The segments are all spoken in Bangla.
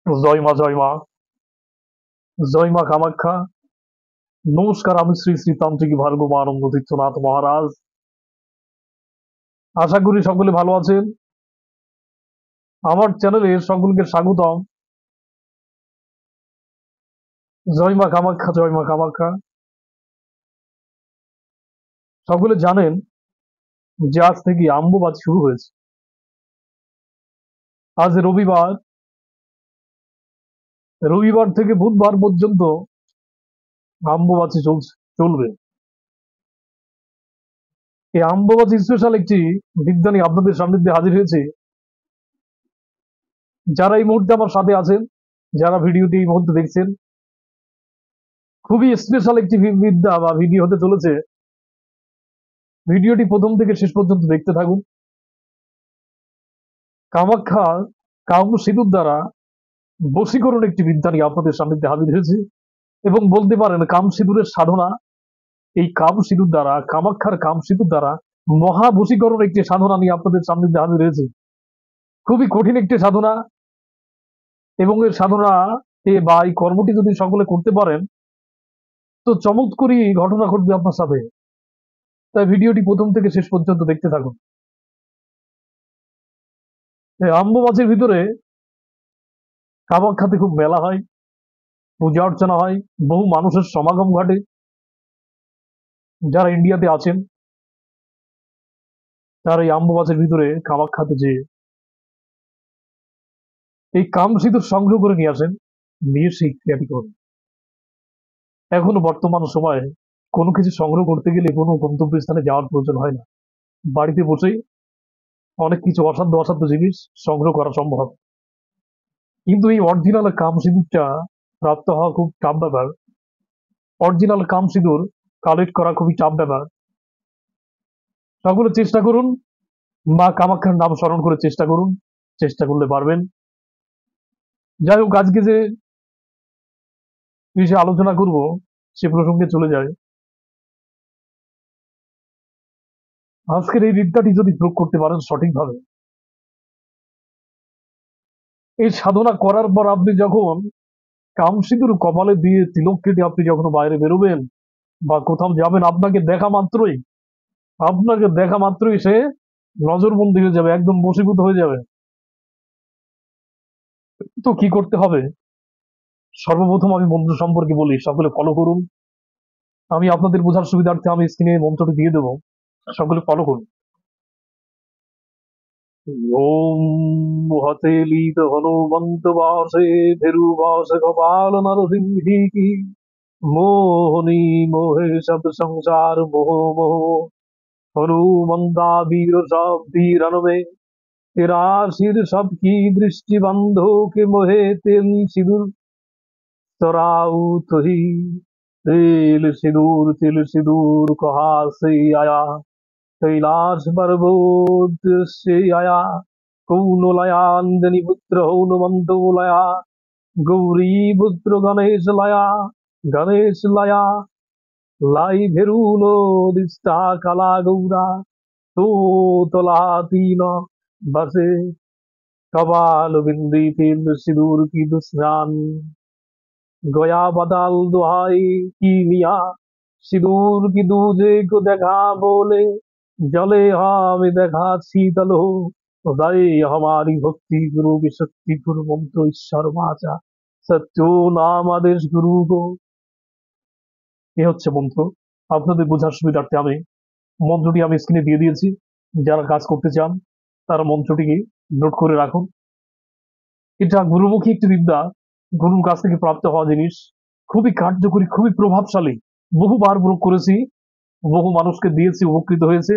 জয় মা, জয় মা, জয় মা কামাখ্যা। নমস্কার, আমি শ্রী শ্রী তান্ত্রিক ভার্গবানন্দ তীর্থনাথ মহারাজ। আশা করি সকলে ভালো আছেন। আমার চ্যানেলে সকলকে স্বাগতম। জয় মা কামাখ্যা, জয় মা কামাখ্যা। সকলে জানেন যে আজ থেকে অম্বুবাচী শুরু হয়েছে। আজ রবিবার, রবিবার থেকে বুধবার পর্যন্ত অম্বুবাচী চলবে। এই অম্বুবাচী স্পেশাল একটি বিদ্যা নিয়ে আপনাদের সান্নিধ্যে হাজির হয়েছে। যারা এই মুহূর্তে আমার সাথে আছেন, যারা ভিডিওটি এই মুহূর্তে দেখছেন, খুবই স্পেশাল একটি বিদ্যা বা ভিডিও হতে চলেছে। ভিডিওটি প্রথম থেকে শেষ পর্যন্ত দেখতে থাকুন। কামাখ্যার কাম সিঁদুর দ্বারা বশীকরণ একটি বিদ্যা নিয়ে আপনাদের সান্নিধ্যে হাজির হয়েছে এবং বলতে পারেন কাম সিঁদুরের সাধনা। এই কাম সিঁদুর দ্বারা, কামাখ্যার কাম সিঁদুর দ্বারা মহা বশীকরণ একটি সাধনা নিয়ে আপনাদের সান্নিধ্যে হাজির হয়েছে। খুবই কঠিন একটি সাধনা এবং এই সাধনা বা এই কর্মটি যদি সকলে করতে পারেন তো চমৎকারী ঘটনা ঘটবে আপনার সাথে। তাই ভিডিওটি প্রথম থেকে শেষ পর্যন্ত দেখতে থাকুন। অম্বুবাচীর ভিতরে কামাখ্যাতে খুব মেলা হয়, পূজা অর্চনা হয়, বহু মানুষের সমাগম ঘটে। যারা ইন্ডিয়াতে আছেন তারা এই অম্বুবাচীর ভিতরে কামাখ্যাতে যে এই কাম সিঁদুর সংগ্রহ করে নিয়ে আসেন, নিয়ে সেই ক্রিয়াটি করেন। এখনো বর্তমান সময়ে কোনো কিছু সংগ্রহ করতে গেলে কোনো গন্তব্যস্থানে যাওয়ার প্রয়োজন হয় না। বাড়িতে বসেই অনেক কিছু অসাধ্য অসাধ্য জিনিস সংগ্রহ করা সম্ভব। কিন্তু এই অরিজিনাল কাম সিঁদুরটা প্রাপ্ত হওয়া খুব টাফ ব্যাপার। অরিজিনাল কাম সিঁদুর কালেক্ট করা খুবই টাফ ব্যাপার। সকলে চেষ্টা করুন, মা কামাখ্যার নাম স্মরণ করে চেষ্টা করুন, চেষ্টা করলে পারবেন। যাই হোক, আজকে যে বিষয়ে আলোচনা করব সে প্রসঙ্গে চলে যায়। আজকের এই বিদ্যাটি যদি প্রয়োগ করতে পারেন সঠিকভাবে, এই সাধনা করার পর আপনি যখন কামসিঁদুর কপালে দিয়ে তিলক কেটে আপনি যখন বাইরে বেরোবেন বা কোথাও যাবেন, আপনাকে দেখা মাত্রই সে নজরবন্দি হয়ে যাবে, একদম বশীভূত হয়ে যাবে। তো কি করতে হবে? সর্বপ্রথম আমি মন্ত্র সম্পর্কে বলি, সকলে ফলো করুন। আমি আপনাদের বোঝার সুবিধার্থে আমি স্ক্রিনে মন্ত্রটি দিয়ে দেবো, সকলে ফলো করুন। ওম হতেলিত হনুমন্ত বাসে ভেরুবাস কপাল নরসিংহি কি মোহনী মোহে সব সংসার মোহ মোহ হনুমন্তা বীর সব বীরন में तेरा सिर सबकी दृष्टि बंधो के मोहे तेल सिंदूर चराऊ तुही तिल सिंदूर कहाँ से आया कैलाश पर्वत से आया कौन लया अंजनी पुत्र हनुमंत लया गौरी पुत्र गणेश लया लाई भेरुनो दिष्टा कला गौरा तो तला तीन बसे कबाल बिंदी तिल सिंदूर की दुस्रान गया बदल दुहाई की मिया सिंदूर की दूजे को देखा बोले जले हमें देखा शीतल हो हृदय हमारी भक्ति गुरु की शक्ति गुरु मंत्र ईश्वर वाचा सत्यो नाम आदेश गुरु को। এ হচ্ছে মন্ত্র। আপনাদের বোঝার সুবিধার্থে আমি মন্ত্রটি স্ক্রিনে দিয়ে দিয়েছি। যারা কাজ করতে চান তারা মন্ত্রটিকে নোট করে রাখুন। এটা গুরুমুখী একটি বিদ্যা, গুরুর কাছ থেকে প্রাপ্ত হওয়া জিনিস। খুবই কার্যকরী, খুবই প্রভাবশালী। বহুবার প্রয়োগ করেছি, বহু মানুষকে দিয়েছি, উপকৃত হয়েছে।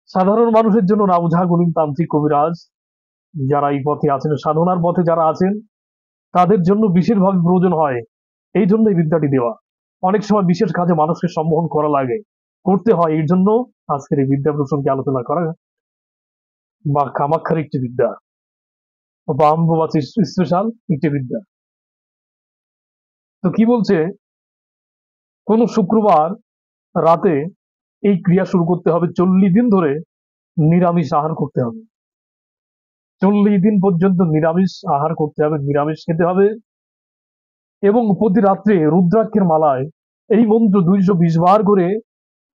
সাধারণ মানুষের জন্য না, ওঝা গুণী তান্ত্রিক কবিরাজ যারা এই পথে আছেন, সাধনার পথে যারা আছেন, তাদের জন্য বিশেষভাবে প্রয়োজন হয়। এই জন্য এই বিদ্যাটি দেওয়া। অনেক সময় বিশেষ কাজে মানুষকে সম্মোহন করা লাগে, করতে হয়। এর জন্য আজকের এই বিদ্যা প্রসঙ্গে আলোচনা করা। বা কামাখ্যার একটি বিদ্যা বা অম্বুবাচী স্পেশাল একটি বিদ্যা। তো কি বলছে, কোন শুক্রবার রাতে এই ক্রিয়া শুরু করতে হবে। 40 দিন ধরে নিরামিষ আহার করতে হবে। 40 দিন পর্যন্ত নিরামিষ আহার করতে হবে, নিরামিষ খেতে হবে, এবং প্রতি রাত্রে রুদ্রাক্ষের মালায় এই মন্ত্র 220 বার করে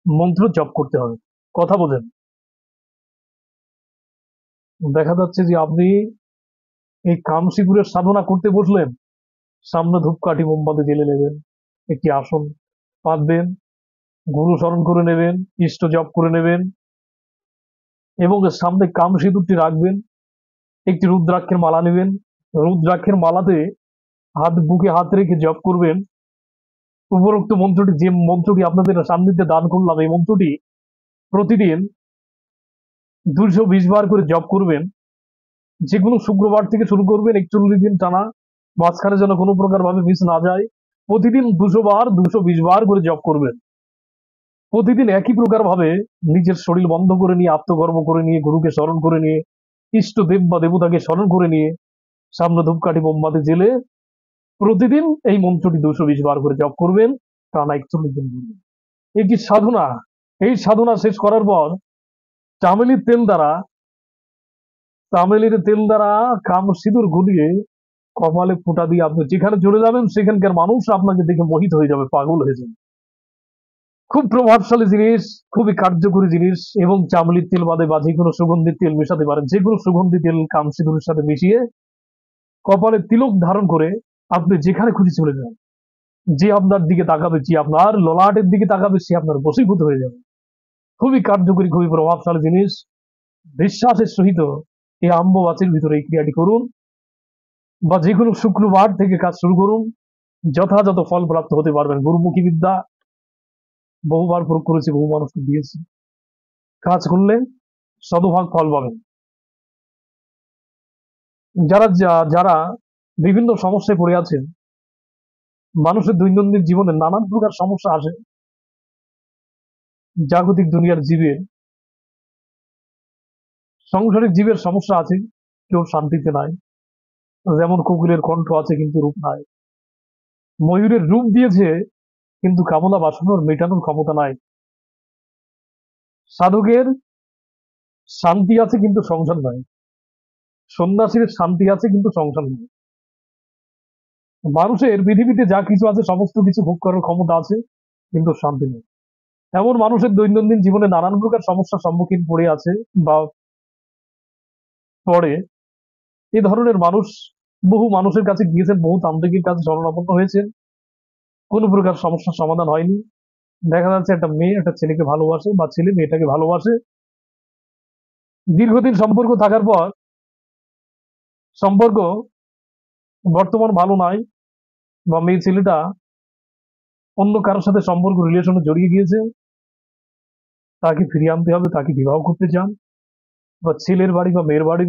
মন্ত্র জপ করতে হবে। কথা বোঝেন? দেখা যাচ্ছে যে আপনি এই কামসিপুরের সাধনা করতে বসলেন, সামনে ধূপকাঠি মোমবাতি জ্বেলে নেবেন, একটি আসন পাতবেন, গুরু স্মরণ করে নেবেন, ইষ্ট জপ করে নেবেন, এবং এর সামনে কাম সিঁদুরটি রাখবেন, একটি রুদ্রাক্ষের মালা নেবেন, রুদ্রাক্ষের মালাতে বুকে হাত রেখে জপ করবেন উপরোক্ত মন্ত্রটি, যে মন্ত্রটি আপনাদের সান্নিধ্যে দান করলাম, এই মন্ত্রটি প্রতিদিন 220 বার করে জপ করবেন। যে কোনো শুক্রবার থেকে শুরু করবেন, 41 দিন টানা, মাঝখানে যেন কোনো প্রকার ভাবে মিস না যায়। প্রতিদিন 200 বার 220 বার করে জপ করবেন। প্রতিদিন একই প্রকার ভাবে নিজের শরীর বন্ধ করে নিয়ে, আত্মকর্ম করে নিয়ে, গুরুকে স্মরণ করে নিয়ে, ইষ্ট দেব বা দেবতাকে স্মরণ করে নিয়ে, সামনে ধূপকাঠি মোমবাতি জেলে প্রতিদিন এই মন্ত্রটি 220 বার করে জপ করবেন, টানা 41 দিন করবেন। এটি সাধনা। এই সাধনা শেষ করার পর চামেলির তেল দ্বারা কাম সিঁদুর গুলিয়ে কপালে ফোঁটা দিয়ে আপনি যেখানে চলে যাবেন, সেখানকার মানুষ আপনাকে দেখে মোহিত হয়ে যাবে, পাগল হয়ে যাবে। খুব প্রভাবশালী জিনিস, খুবই কার্যকরী জিনিস। এবং চামলির তেল বাদে বা যে কোনো সুগন্ধি তেল মেশাতে পারেন, যে কোনো সুগন্ধি তেল কাম সিঁদুরের সাথে মিশিয়ে কপালে তিলক ধারণ করে আপনি যেখানে খুশি চলে যান। যে আপনার দিকে তাকাবে, যে আপনার ললাটের দিকে তাকাবে, সে আপনার বশীভূত হয়ে যাবে। খুবই কার্যকরী, খুবই প্রভাবশালী জিনিস। বিশ্বাসের সহিত এই আম্ববাচের ভিতরে এই ক্রিয়াটি করুন, বা যে কোনো শুক্রবার থেকে কাজ শুরু করুন, যথাযথ ফল প্রাপ্ত হতে পারবেন। গুরুমুখী বিদ্যা বহুবার প্রয়োগ করেছি, বহু মানুষকে দিয়েছি। কাজ করলে শতভাগ ফল পাবেন। যারা বিভিন্ন সমস্যায় পড়ে আছেন, মানুষের দৈনন্দিন জীবনে নানান প্রকার সমস্যা আসে, জাগতিক দুনিয়ার জীবের, সাংসারিক জীবের সমস্যা আছে, কেউ শান্তিতে নাই। যেমন কোকিলের কণ্ঠ আছে কিন্তু রূপ নাই, ময়ূরের রূপ দিয়েছে কিন্তু কামনা বাসনার মেটানোর ক্ষমতা নাই। সাধকের শান্তি আছে কিন্তু সংসার নাই, সন্ন্যাসীর শান্তি আছে কিন্তু সংসার নেই। মানুষের পৃথিবীতে যা কিছু আছে সমস্ত কিছু ভোগ করার ক্ষমতা আছে, কিন্তু শান্তি নেই। এমন মানুষের দৈনন্দিন জীবনে নানান প্রকার সমস্যার সম্মুখীন পড়ে আছে বা পড়ে। এই ধরনের মানুষ বহু মানুষের কাছে গিয়েছেন, বহু তান্ত্রিকের কাছে শরণাপন্ন হয়েছেন, কোনো প্রকার সমস্যার সমাধান হয়নি। দেখা যাচ্ছে একটা মেয়ে একটা ছেলেকে ভালোবাসে, বা ছেলে মেয়েটাকে ভালোবাসে, দীর্ঘদিন সম্পর্ক থাকার পর সম্পর্ক বর্তমান ভালো নাই, বা মেয়ে ছেলেটা অন্য কারোর সাথে সম্পর্ক রিলেশনে জড়িয়ে গিয়েছে, তাকে ফিরিয়ে আনতে হবে, তাকে বিবাহ করতে চান, বা ছেলের বাড়ি বা মেয়ের বাড়ি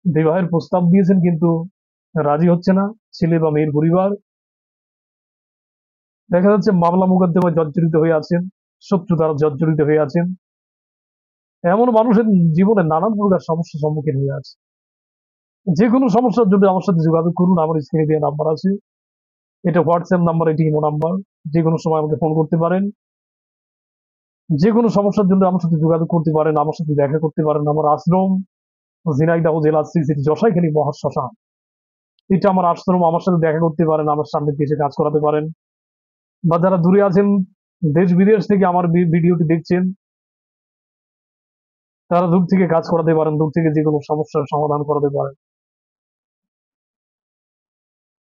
বিবাহের প্রস্তাব দিয়েছেন কিন্তু রাজি হচ্ছে না ছেলে বা মেয়ের পরিবার। দেখা যাচ্ছে মামলা মোকদ্দমায় জর্জরিত হয়ে আছেন, শত্রু দ্বারা জর্জরিত হয়ে আছেন। এমন মানুষের জীবনে নানান প্রকার সমস্যার সম্মুখীন হয়ে আছে। যে কোনো সমস্যার জন্য আমার সাথে যোগাযোগ করুন, আমার স্ক্রিনে দেওয়া নাম্বার আছে, এটা হোয়াটসঅ্যাপ নাম্বার, এটি ইমো নাম্বার। যে কোনো সময় আমাকে ফোন করতে পারেন, যে কোনো সমস্যার জন্য আমার সাথে যোগাযোগ করতে পারেন, আমার সাথে দেখা করতে পারেন। আমার আশ্রম ঝিনাইদহ জেলা শ্রী শ্রী যশাইখালী মহাশ্মশান, এটা আমার আশ্রম। আমার সাথে দেখা করতে পারেন, আমার সামনে এসে কাজ করাতে পারেন। বা যারা দূরে আছেন, দেশ বিদেশ থেকে আমার ভিডিওটি দেখছেন, তারা দূর থেকে কাজ করাতে পারেন, দূর থেকে যে কোনো সমস্যার সমাধান করাতে পারেন।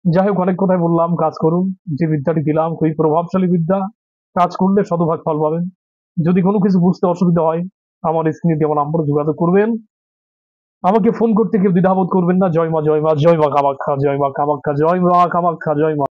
যাই হোক, অনেক কথাই বললাম। কাজ করুন, যে বিদ্যাটি দিলাম খুবই প্রভাবশালী বিদ্যা, কাজ করলে শতভাগ ফল পাবেন। যদি কোনো কিছু বুঝতে অসুবিধা হয়, আমার স্ক্রিনে দেওয়া নাম্বারে যোগাযোগ করবেন, আমাকে ফোন করতে কেউ দ্বিধাবোধ করবেন না। জয় মা, জয় মা, জয় মা কামাখ্যা, জয় মা কামাখ্যা, জয় মা কামাখ্যা, জয় মা।